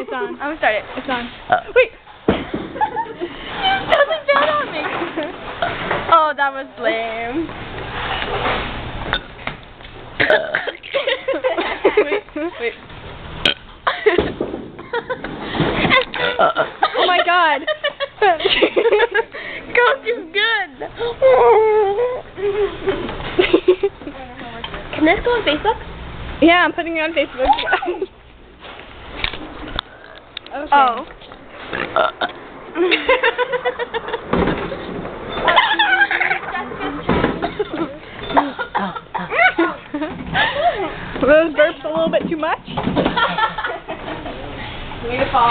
It's on. I'm gonna start it. It's on. Wait. Don't look down on me. Oh, that was lame. Wait. Oh my God. Coke is good. Can this go on Facebook? Yeah, I'm putting it on Facebook. Okay. Oh. Were those burps a little bit too much? Beautiful.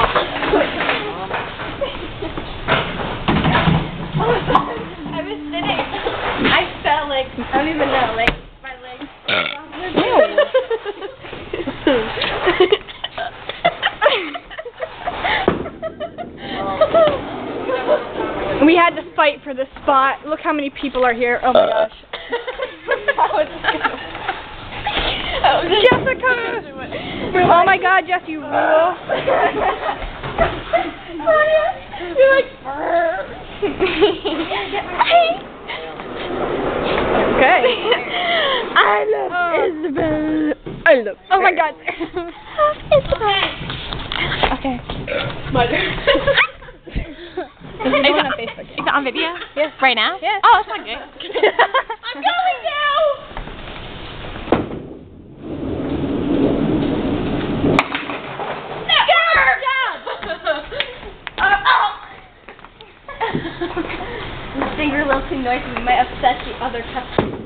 I was sitting. I felt like, I don't even know, like, my legs. We had to fight for this spot. Look how many people are here. Oh my gosh. Jessica! Oh my God, Jess, you rule. You're like, Okay. I love Isabel. I love. Oh my God. Isabel. Okay. Is it on Facebook? Is it on video? Yes. Right now? Yes. Oh, it's not good. I'm going now. This finger a little too noisy. We might upset the other customers.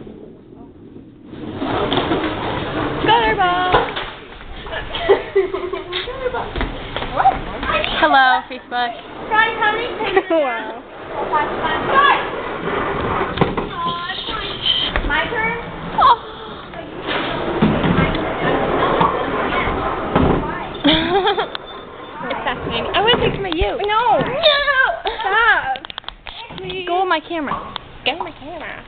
Gutterball. What? Hello, Facebook. Guys, how many fingers? Wow. My turn? It's fascinating. I want to take some of you. No. No. Stop. Go on my camera. Get on my camera.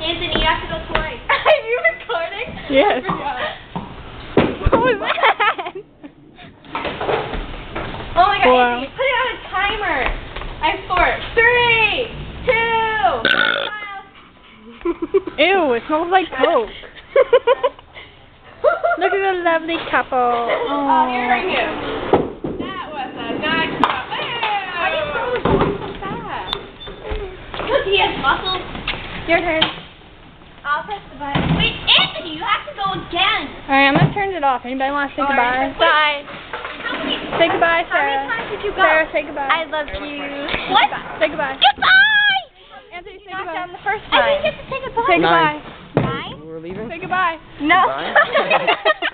Anthony, you have to go twice. Are you recording? Yes. I forgot. What was that? Oh my God, Wow. Anthony, put it on a timer. I have 4, 3, 2, 1. Ew, it smells like Coke. Look at the lovely couple. Oh, here are you. That was a nice one. Why are you throwing the ball so fast? Because he has muscles. Your turn. I'll press the button. Wait, Anthony, you have to go again. Alright, I'm gonna turn it off. Anybody want to say goodbye? Bye. Say goodbye, How many Sarah. times did you go? Sarah, say goodbye. I love you. What? Say goodbye. Goodbye! Anthony, say Knocked goodbye. down the first time. I didn't get to say goodbye. Say goodbye. Bye. We're leaving? Say goodbye. No. Goodbye.